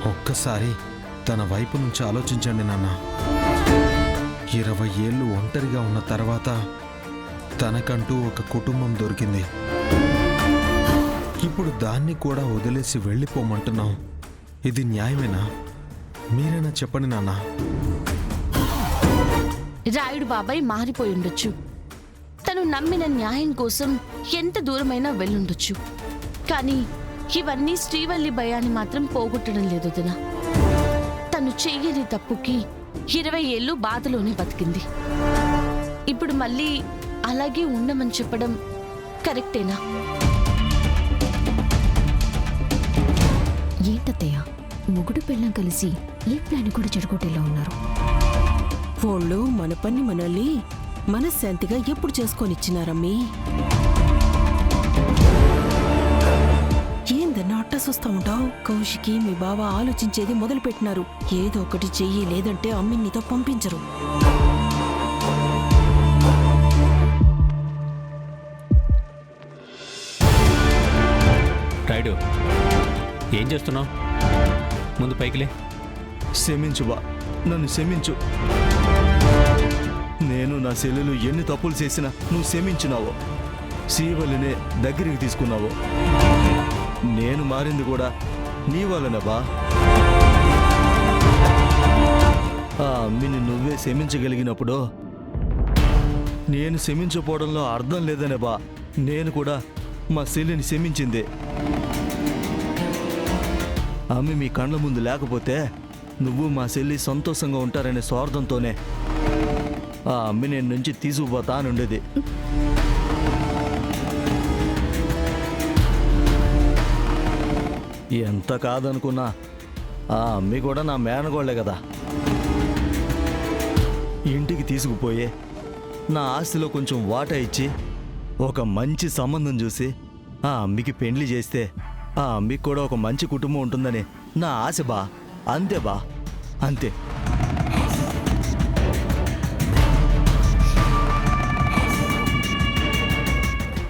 ఒక్కసారి తన వైపు నుంచి ఆలోచించండి నాన్న. 20 ఏళ్ళు ఒంటరిగా ఉన్న తర్వాత తనకంటూ ఒక కుటుంబం దొరికింది. ఇప్పుడు దాన్ని కూడా వదిలేసి వెళ్ళిపోమంటున్నాం. ఇది న్యాయమేనా? మీరైనా చెప్పండి నాన్న. రాయుడు బాబాయ్ మారిపోయి ఉండొచ్చు. తను నమ్మిన న్యాయం కోసం ఎంత దూరమైనా వెళ్ళుండొచ్చు. కానీ ఇవన్నీ శ్రీవల్లి భయాన్ని మాత్రం పోగొట్టడం లేదు వదినా. తను చెయ్యని తప్పుకి 20 ఏళ్ళు బాధలోనే బతికింది. ఇప్పుడు మళ్ళీ అలాగే ఉండమని చెప్పడం కరెక్టేనా? ఏంటత్తయ్య, మొగుడు పెళ్ళం కలిసి ఏ ప్లాన్ కూడా చెడగొట్టేలా ఉన్నారు. వాళ్ళు మన పని మనల్ని మనశ్శాంతిగా ఎప్పుడు చేసుకొనిచ్చినారమ్మీ? ఏందన్నా అట్ట చూస్తా ఉంటావు? కౌశికి మీ బావ ఆలోచించేది మొదలు పెట్టినారు. ఏదో ఒకటి చెయ్యి, లేదంటే అమ్మి నీతో పంపించరు. రాయుడు, ఏం చేస్తున్నావు? ముందు పైకిలే. క్షమించు బా, నన్ను క్షమించు. నేను నా చెల్లెలు ఎన్ని తప్పులు చేసినా నువ్వు క్షమించినావో. శ్రీవల్లినే దగ్గరికి తీసుకున్నావో. నేను మారింది కూడా నీ వల్లనే బా. ఆ అమ్మిని నువ్వే క్షమించగలిగినప్పుడు నేను క్షమించకపోవడంలో అర్థం లేదనే బా. నేను కూడా మా చెల్లిని క్షమించిందే. అమ్మి మీ కళ్ళ ముందు లేకపోతే నువ్వు మా చెల్లి సంతోషంగా ఉంటారనే స్వార్థంతోనే ఆ అమ్మి నేను నుంచి తీసుకుపోతా అని ఉండేది. ఎంత కాదనుకున్నా ఆ అమ్మి కూడా నా మేనగోళ్లే కదా. ఇంటికి తీసుకుపోయి నా ఆస్తిలో కొంచెం వాటా ఇచ్చి ఒక మంచి సంబంధం చూసి ఆ అమ్మికి పెండ్లి చేస్తే ఆ అమ్మికి కూడా ఒక మంచి కుటుంబం ఉంటుందని నా ఆశ బా. అంతే బా, అంతే.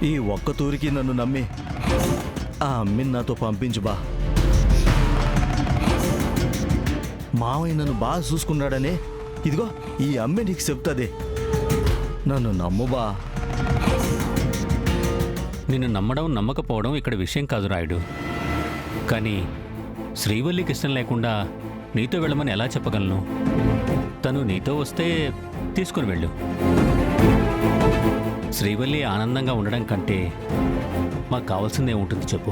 ఈ ఒక్క తూరికి నన్ను నమ్మి ఆ అమ్మిని నాతో పంపించు బా. మావయ్య నన్ను బాగా చూసుకున్నాడని ఇదిగో ఈ అమ్మి నీకు చెప్తుంది. నన్ను నమ్ము బా. నిన్ను నమ్మడం నమ్మకపోవడం ఇక్కడ విషయం కాదు రాయుడు. కానీ శ్రీవల్లికి ఇష్టం లేకుండా నీతో వెళ్ళమని ఎలా చెప్పగలను? తను నీతో వస్తే తీసుకుని వెళ్ళు. శ్రీవల్లి ఆనందంగా ఉండడం కంటే మాకు కావాల్సిందే ఉంటుంది చెప్పు.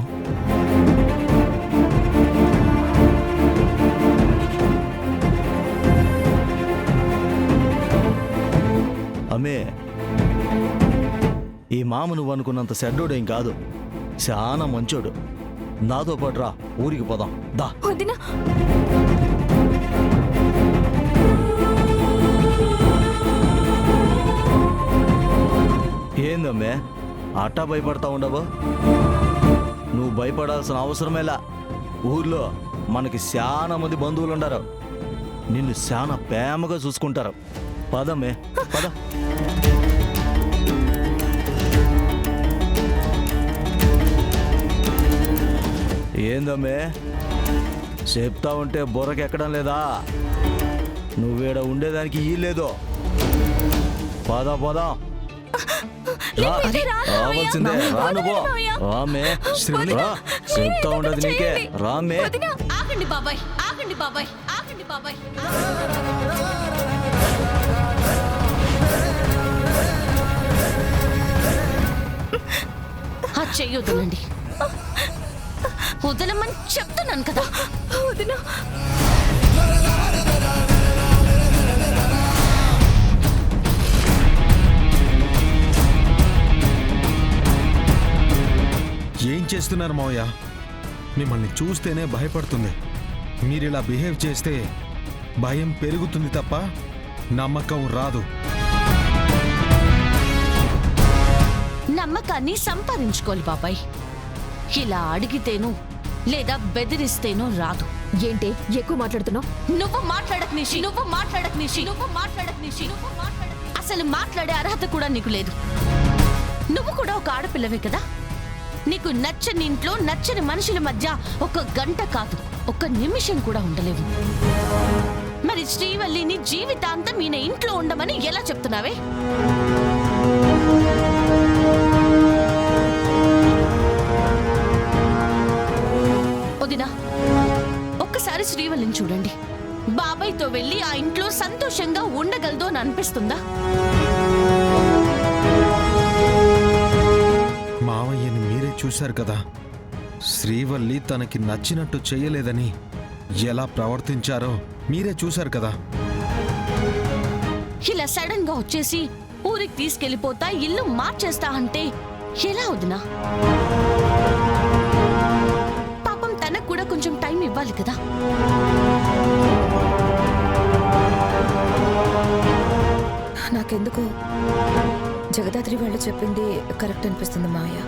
అమ్మే, ఈ మామ నువ్వు అనుకున్నంత సెడ్డోడేం కాదు. చాలా మంచోడు. నాతో పాటు రా, ఊరికి పోదాం దా. వదినా, ఏందమ్మే అట్టా భయపడతా ఉండవు? నువ్వు భయపడాల్సిన అవసరమేలా. ఊర్లో మనకి చాలా మంది బంధువులు ఉండరు. నిన్ను చాలా ప్రేమగా చూసుకుంటారు. పదమ్మే, పద. ఏందమ్మే చెప్తా ఉంటే బుర్రకెక్కడం లేదా? నువ్వేడ ఉండేదానికి ఈ లేదో. పద పద. రావాల్సిందే, రాను పో. రామే, చెప్తా ఉండదు నీకే. రామే. ఆగండి బాబాయ్, ఆగండి బాబాయ్, ఆగండి బాబాయ్. చెయ్యొద్దునండి. వదలమని చెప్తున్నాను కదా. వదినా, ఏం చేస్తున్నారు మావయ్య? మిమ్మల్ని చూస్తేనే భయపడుతుంది. మీరిలా బిహేవ్ చేస్తే భయం పెరుగుతుంది తప్ప నమ్మకం రాదు. నమ్మకాన్ని సంపాదించుకోవాలి బాబాయ్. ఇలా అడిగితేనో లేదా బెదిరిస్తేనో రాదు. ఏంటి ఎక్కువ మాట్లాడుతున్నావు? నువ్వు మాట్లాడక నిషి, నువ్వు మాట్లాడక నిషి, నువ్వు మాట్లాడక నిషి, నువ్వు మాట్లాడక. అసలు మాట్లాడే అర్హత కూడా నీకు లేదు. నువ్వు కూడా ఒక ఆడపిల్లవే కదా. నీకు నచ్చని ఇంట్లో నచ్చని మనుషుల మధ్య ఒక గంట కాదు ఒక్క నిమిషం కూడా ఉండలేవు. మరి శ్రీవల్లిని జీవితాంతం ఈయన ఇంట్లో ఉండమని ఎలా చెప్తున్నావే? వదినా, ఒక్కసారి శ్రీవల్లిని చూడండి. బాబాయ్తో వెళ్ళి ఆ ఇంట్లో సంతోషంగా ఉండగలదో అని అనిపిస్తుందా? మావయ్యని మీరే చూశారు కదా, శ్రీవల్లి తనకి నచ్చినట్టు చేయలేదని ఎలా ప్రవర్తించారో మీరే చూశారు కదా. ఇలా సడన్ గా వచ్చేసి ఊరికి తీసుకెళ్లిపోతా, ఇల్లు మార్చేస్తా అంటే ఎలా వదినా? పాపం తనకు కూడా కొంచెం టైం ఇవ్వాలి కదా. నాకెందుకు జగదాత్రి వాళ్ళు చెప్పింది కరెక్ట్ అనిపిస్తుంది మావయ్య.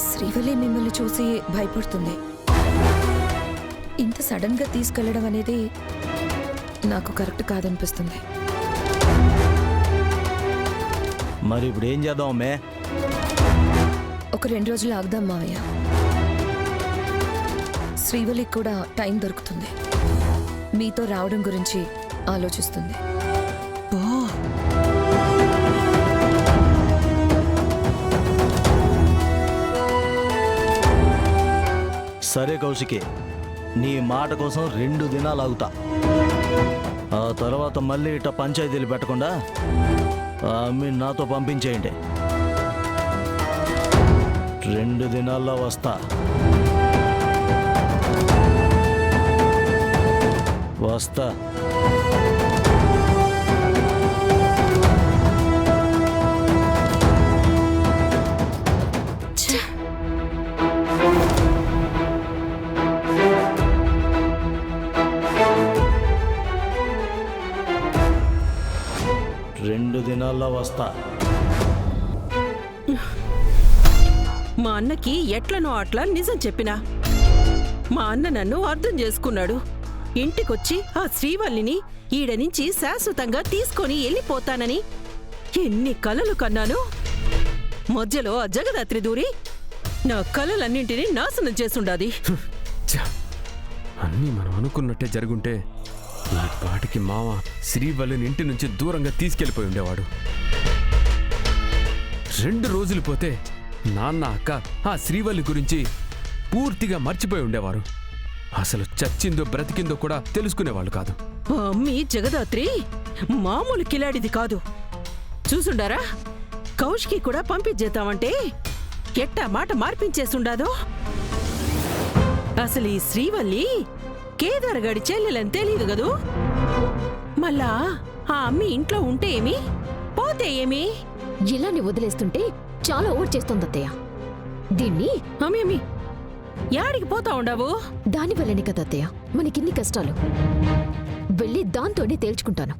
శ్రీవల్లి మిమ్మల్ని చూసి భయపడుతుంది. ఇంత సడన్ గా తీసుకెళ్లడం అనేది నాకు కరెక్ట్ కాదనిపిస్తుంది. మరి ఇప్పుడు ఏం చేద్దాం అమ్మే? ఒక 2 రోజులు ఆగుదాం మావయ్య. శ్రీవల్లికి కూడా టైం దొరుకుతుంది. మీతో రావడం గురించి ఆలోచిస్తుంది. ఓ సరే కౌశికి, నీ మాట కోసం 2 దినాలు ఆగుతా. ఆ తర్వాత మళ్ళీ ఇట్ట పంచాయతీలు పెట్టకుండా ఆ అమ్మిని నాతో పంపించేయండి. 2 దినాల్లో వస్తా. వస్తా. రెండు దినాల్లో వస్తా. మా అన్నకి ఎట్లనో అట్లా నిజం చెప్పినా మా అన్న నన్ను అర్థం చేసుకున్నాడు. ఇంటికొచ్చి ఆ శ్రీవల్లిని ఈడ నుంచి శాశ్వతంగా తీసుకొని వెళ్ళిపోతానని ఎన్ని కలలు కన్నాను. మధ్యలో ఆ జగదాత్రి దూరి నా కలలన్నింటినీ నాశనం చేసుండాది. అన్నీ మనం అనుకున్నట్టే జరుగుంటే ఈ పాటికి మామ శ్రీవల్లిని ఇంటి నుంచి దూరంగా తీసుకెళ్లిపోయి ఉండేవాడు. 2 రోజులు పోతే నాన్న అక్క ఆ శ్రీవల్లి గురించి పూర్తిగా మర్చిపోయి ఉండేవారు. అసలు చచ్చిందో బ్రతికిందో కూడా తెలుసుకునేవాళ్ళు కాదు. ఆ అమ్మి జగదాత్రి మామూలు కిలాడిది కాదు. చూసుండారా, కౌశికి కూడా పంపించేద్దామంటే ఎట్టా మాట మార్పించేసుండాదో. అసలు ఈ శ్రీవల్లి కేదారగాడి చెల్లెలని తెలీదు కదూ. మళ్ళా ఆ అమ్మి ఇంట్లో ఉంటే ఏమి, పోతే ఏమి? ఇలాని వదిలేస్తుంటే చాలా ఓవర్ చేస్తుంది అత్తయ్య. దీన్ని అమ్మి యాడికి పోతా ఉండవు? దానివల్లనే కదా అత్తయ్య మనకిన్ని కష్టాలు. వెళ్ళి దాంతోనే తేల్చుకుంటాను.